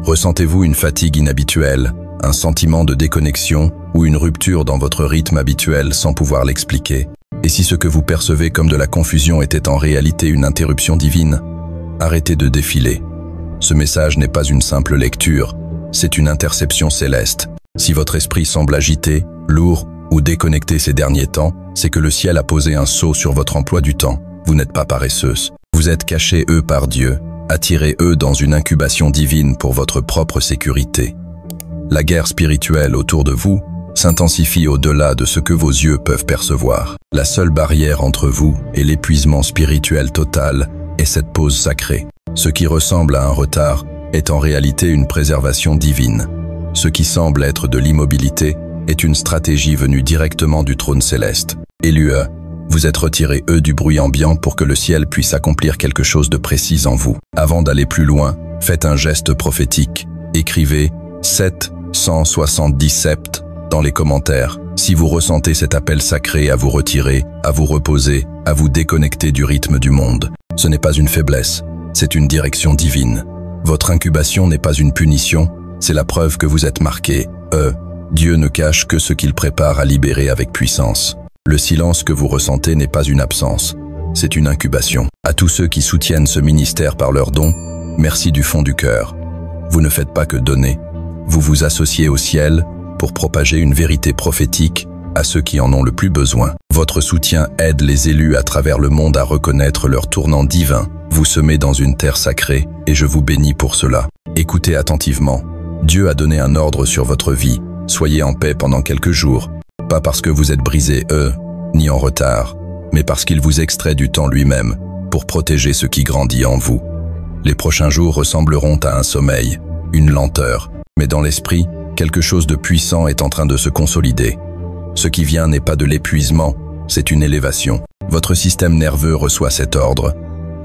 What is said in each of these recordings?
Ressentez-vous une fatigue inhabituelle, un sentiment de déconnexion ou une rupture dans votre rythme habituel sans pouvoir l'expliquer? Et si ce que vous percevez comme de la confusion était en réalité une interruption divine? Arrêtez de défiler. Ce message n'est pas une simple lecture, c'est une interception céleste. Si votre esprit semble agité, lourd ou déconnecté ces derniers temps, c'est que le ciel a posé un sceau sur votre emploi du temps. Vous n'êtes pas paresseuse. Vous êtes cachés par Dieu, attirés dans une incubation divine pour votre propre sécurité. La guerre spirituelle autour de vous s'intensifie au-delà de ce que vos yeux peuvent percevoir. La seule barrière entre vous et l'épuisement spirituel total est cette pause sacrée. Ce qui ressemble à un retard est en réalité une préservation divine. Ce qui semble être de l'immobilité est une stratégie venue directement du trône céleste. Élus, vous êtes retirés du bruit ambiant pour que le ciel puisse accomplir quelque chose de précis en vous. Avant d'aller plus loin, faites un geste prophétique. Écrivez 777 dans les commentaires. Si vous ressentez cet appel sacré à vous retirer, à vous reposer, à vous déconnecter du rythme du monde, ce n'est pas une faiblesse, c'est une direction divine. Votre incubation n'est pas une punition, c'est la preuve que vous êtes marqué. Dieu ne cache que ce qu'il prépare à libérer avec puissance. Le silence que vous ressentez n'est pas une absence, c'est une incubation. À tous ceux qui soutiennent ce ministère par leurs dons, merci du fond du cœur. Vous ne faites pas que donner, vous vous associez au ciel pour propager une vérité prophétique à ceux qui en ont le plus besoin. Votre soutien aide les élus à travers le monde à reconnaître leur tournant divin. Vous semez dans une terre sacrée et je vous bénis pour cela. Écoutez attentivement. Dieu a donné un ordre sur votre vie. Soyez en paix pendant quelques jours. Pas parce que vous êtes brisés, ni en retard, mais parce qu'il vous extrait du temps lui-même pour protéger ce qui grandit en vous. Les prochains jours ressembleront à un sommeil, une lenteur, mais dans l'esprit, quelque chose de puissant est en train de se consolider. Ce qui vient n'est pas de l'épuisement, c'est une élévation. Votre système nerveux reçoit cet ordre.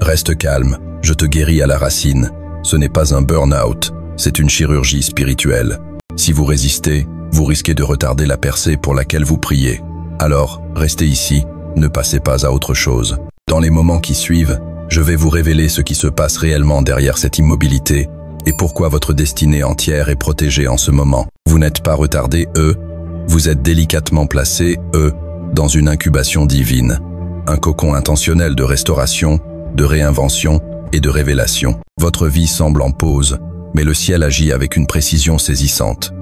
Reste calme, je te guéris à la racine. Ce n'est pas un burn-out, c'est une chirurgie spirituelle. Si vous résistez, vous risquez de retarder la percée pour laquelle vous priez. Alors, restez ici, ne passez pas à autre chose. Dans les moments qui suivent, je vais vous révéler ce qui se passe réellement derrière cette immobilité et pourquoi votre destinée entière est protégée en ce moment. Vous n'êtes pas retardé, vous êtes délicatement placé, dans une incubation divine, un cocon intentionnel de restauration, de réinvention et de révélation. Votre vie semble en pause, mais le ciel agit avec une précision saisissante.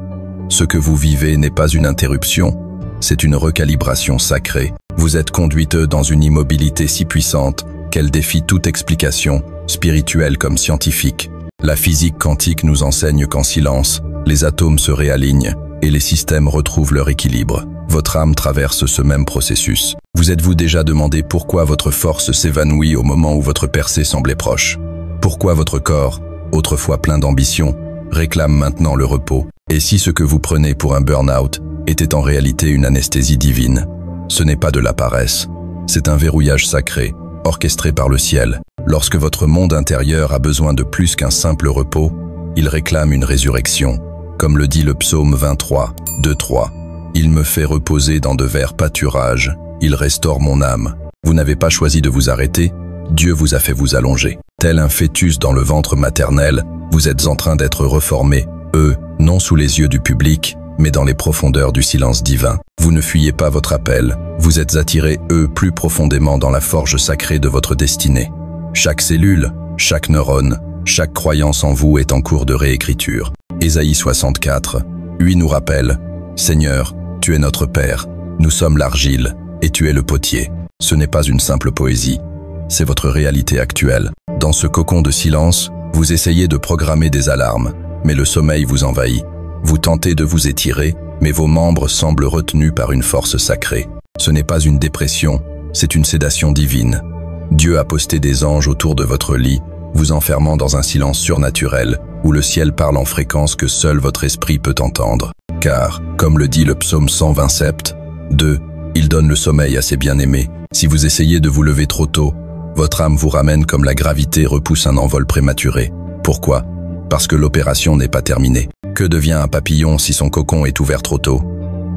Ce que vous vivez n'est pas une interruption, c'est une recalibration sacrée. Vous êtes conduite dans une immobilité si puissante qu'elle défie toute explication, spirituelle comme scientifique. La physique quantique nous enseigne qu'en silence, les atomes se réalignent et les systèmes retrouvent leur équilibre. Votre âme traverse ce même processus. Vous êtes-vous déjà demandé pourquoi votre force s'évanouit au moment où votre percée semblait proche? Pourquoi votre corps, autrefois plein d'ambition, réclame maintenant le repos? Et si ce que vous prenez pour un burn-out était en réalité une anesthésie divine? Ce n'est pas de la paresse, c'est un verrouillage sacré, orchestré par le ciel. Lorsque votre monde intérieur a besoin de plus qu'un simple repos, il réclame une résurrection. Comme le dit le psaume 23, 2-3. Il me fait reposer dans de verts pâturages, il restaure mon âme. Vous n'avez pas choisi de vous arrêter, Dieu vous a fait vous allonger. Tel un fœtus dans le ventre maternel, vous êtes en train d'être reformé, non sous les yeux du public, mais dans les profondeurs du silence divin. Vous ne fuyez pas votre appel, vous êtes attirés, plus profondément dans la forge sacrée de votre destinée. Chaque cellule, chaque neurone, chaque croyance en vous est en cours de réécriture. Ésaïe 64, 8 nous rappelle « Seigneur, tu es notre Père, nous sommes l'argile, et tu es le potier. » Ce n'est pas une simple poésie, c'est votre réalité actuelle. Dans ce cocon de silence, vous essayez de programmer des alarmes, mais le sommeil vous envahit. Vous tentez de vous étirer, mais vos membres semblent retenus par une force sacrée. Ce n'est pas une dépression, c'est une sédation divine. Dieu a posté des anges autour de votre lit, vous enfermant dans un silence surnaturel, où le ciel parle en fréquence que seul votre esprit peut entendre. Car, comme le dit le psaume 127, 2, il donne le sommeil à ses bien-aimés. Si vous essayez de vous lever trop tôt, votre âme vous ramène comme la gravité repousse un envol prématuré. Pourquoi? Parce que l'opération n'est pas terminée. Que devient un papillon si son cocon est ouvert trop tôt?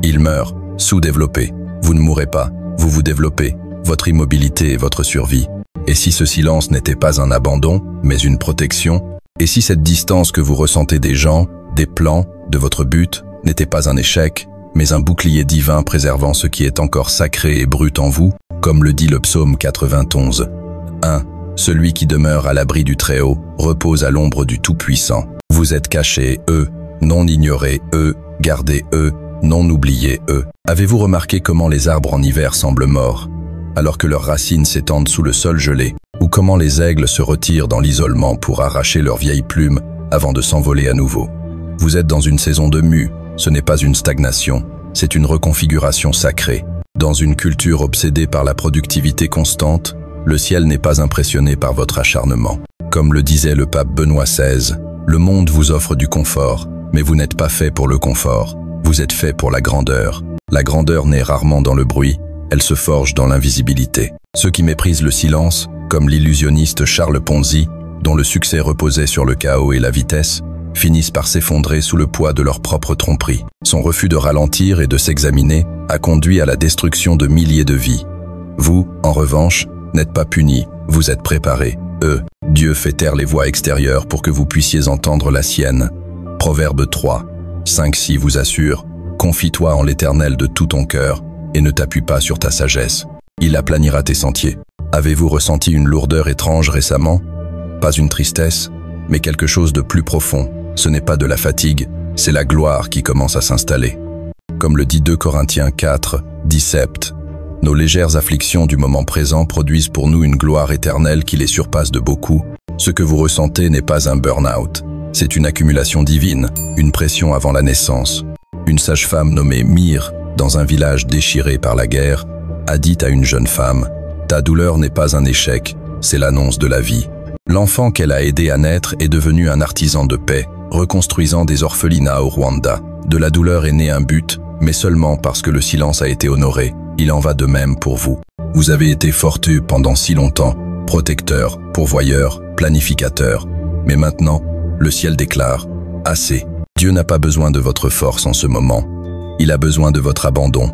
Il meurt, sous-développé. Vous ne mourrez pas, vous vous développez. Votre immobilité est votre survie. Et si ce silence n'était pas un abandon, mais une protection, Et si cette distance que vous ressentez des gens, des plans, de votre but, n'était pas un échec, mais un bouclier divin préservant ce qui est encore sacré et brut en vous, comme le dit le psaume 91. 1. Celui qui demeure à l'abri du Très-Haut repose à l'ombre du Tout-Puissant. Vous êtes cachés, non ignorés, gardés, non oubliés, Avez-vous remarqué comment les arbres en hiver semblent morts, alors que leurs racines s'étendent sous le sol gelé, ou comment les aigles se retirent dans l'isolement pour arracher leurs vieilles plumes avant de s'envoler à nouveau? Vous êtes dans une saison de mue, ce n'est pas une stagnation, c'est une reconfiguration sacrée. Dans une culture obsédée par la productivité constante, le ciel n'est pas impressionné par votre acharnement. Comme le disait le pape Benoît XVI, le monde vous offre du confort, mais vous n'êtes pas fait pour le confort, vous êtes fait pour la grandeur. La grandeur naît rarement dans le bruit, elle se forge dans l'invisibilité. Ceux qui méprisent le silence, comme l'illusionniste Charles Ponzi, dont le succès reposait sur le chaos et la vitesse, finissent par s'effondrer sous le poids de leur propre tromperie. Son refus de ralentir et de s'examiner a conduit à la destruction de milliers de vies. Vous, en revanche, n'êtes pas punis, vous êtes préparés. Dieu fait taire les voix extérieures pour que vous puissiez entendre la sienne. Proverbe 3, 5-6 vous assure, confie-toi en l'Éternel de tout ton cœur et ne t'appuie pas sur ta sagesse. Il aplanira tes sentiers. Avez-vous ressenti une lourdeur étrange récemment? Pas une tristesse, mais quelque chose de plus profond. Ce n'est pas de la fatigue, c'est la gloire qui commence à s'installer. Comme le dit 2 Corinthiens 4, 17, nos légères afflictions du moment présent produisent pour nous une gloire éternelle qui les surpasse de beaucoup. Ce que vous ressentez n'est pas un burn-out, c'est une accumulation divine, une pression avant la naissance. Une sage-femme nommée Myre, dans un village déchiré par la guerre, a dit à une jeune femme « Ta douleur n'est pas un échec, c'est l'annonce de la vie ». L'enfant qu'elle a aidé à naître est devenu un artisan de paix, reconstruisant des orphelinats au Rwanda. De la douleur est né un but, mais seulement parce que le silence a été honoré. Il en va de même pour vous. Vous avez été fortuit pendant si longtemps, protecteur, pourvoyeur, planificateur. Mais maintenant, le ciel déclare « Assez ». Dieu n'a pas besoin de votre force en ce moment. Il a besoin de votre abandon.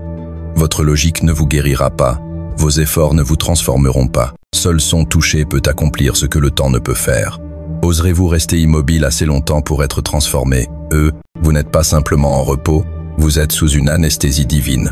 Votre logique ne vous guérira pas. Vos efforts ne vous transformeront pas. Seul son touché peut accomplir ce que le temps ne peut faire. Oserez-vous rester immobile assez longtemps pour être transformé? Vous n'êtes pas simplement en repos, vous êtes sous une anesthésie divine.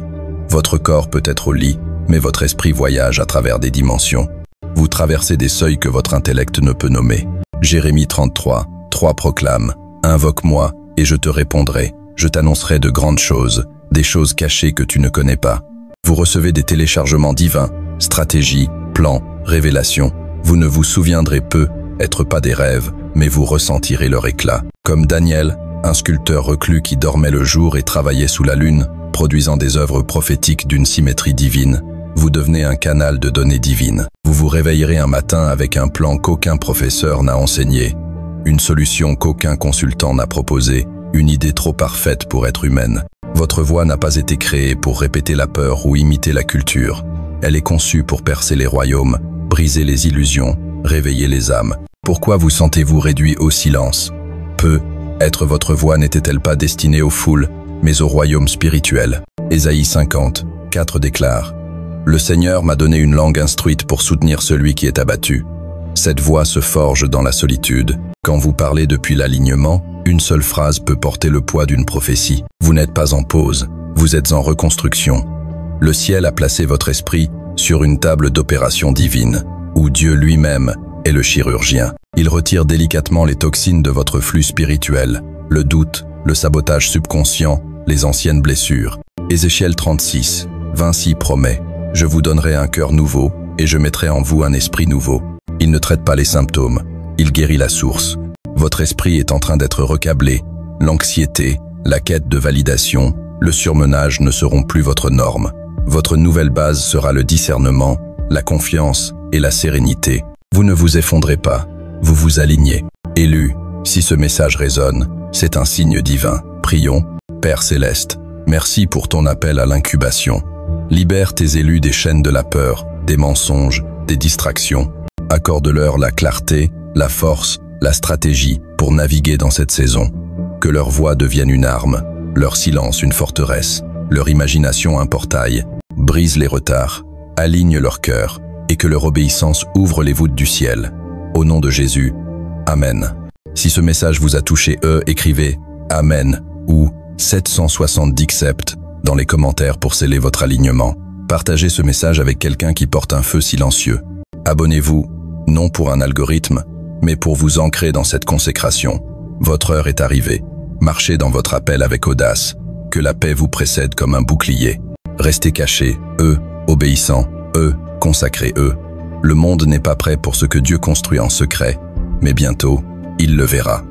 Votre corps peut être au lit, mais votre esprit voyage à travers des dimensions. Vous traversez des seuils que votre intellect ne peut nommer. Jérémie 33, 3 proclame « Invoque-moi, et je te répondrai. Je t'annoncerai de grandes choses, des choses cachées que tu ne connais pas. » Vous recevez des téléchargements divins, stratégies, plans, révélations. Vous ne vous souviendrez peu, être pas des rêves, mais vous ressentirez leur éclat. Comme Daniel, un sculpteur reclus qui dormait le jour et travaillait sous la lune, produisant des œuvres prophétiques d'une symétrie divine, vous devenez un canal de données divines. Vous vous réveillerez un matin avec un plan qu'aucun professeur n'a enseigné, une solution qu'aucun consultant n'a proposée, une idée trop parfaite pour être humaine. Votre voix n'a pas été créée pour répéter la peur ou imiter la culture. Elle est conçue pour percer les royaumes, briser les illusions, réveiller les âmes. Pourquoi vous sentez-vous réduit au silence? Être votre voix n'était-elle pas destinée aux foules, mais au royaume spirituel? Ésaïe 50, 4 déclare « Le Seigneur m'a donné une langue instruite pour soutenir celui qui est abattu. Cette voix se forge dans la solitude. Quand vous parlez depuis l'alignement, une seule phrase peut porter le poids d'une prophétie. Vous n'êtes pas en pause, vous êtes en reconstruction. Le ciel a placé votre esprit sur une table d'opération divine, où Dieu lui-même est le chirurgien. Il retire délicatement les toxines de votre flux spirituel, le doute, le sabotage subconscient, les anciennes blessures. Ézéchiel 36, 26 promet « Je vous donnerai un cœur nouveau et je mettrai en vous un esprit nouveau. » Il ne traite pas les symptômes, il guérit la source. Votre esprit est en train d'être recablé. L'anxiété, la quête de validation, le surmenage ne seront plus votre norme. Votre nouvelle base sera le discernement, la confiance et la sérénité. Vous ne vous effondrez pas, vous vous alignez. Élu, si ce message résonne, c'est un signe divin. Prions, Père Céleste, merci pour ton appel à l'incubation. Libère tes élus des chaînes de la peur, des mensonges, des distractions. Accorde-leur la clarté, la force, la stratégie pour naviguer dans cette saison. Que leur voix devienne une arme, leur silence une forteresse, leur imagination un portail. Brise les retards, aligne leur cœur et que leur obéissance ouvre les voûtes du ciel. Au nom de Jésus, Amen. Si ce message vous a touché, écrivez « Amen » ou « 770 sept » dans les commentaires pour sceller votre alignement. Partagez ce message avec quelqu'un qui porte un feu silencieux. Abonnez-vous, non pour un algorithme, mais pour vous ancrer dans cette consécration. Votre heure est arrivée. Marchez dans votre appel avec audace. Que la paix vous précède comme un bouclier. Restez cachés, obéissants, consacrés, Le monde n'est pas prêt pour ce que Dieu construit en secret, mais bientôt, il le verra.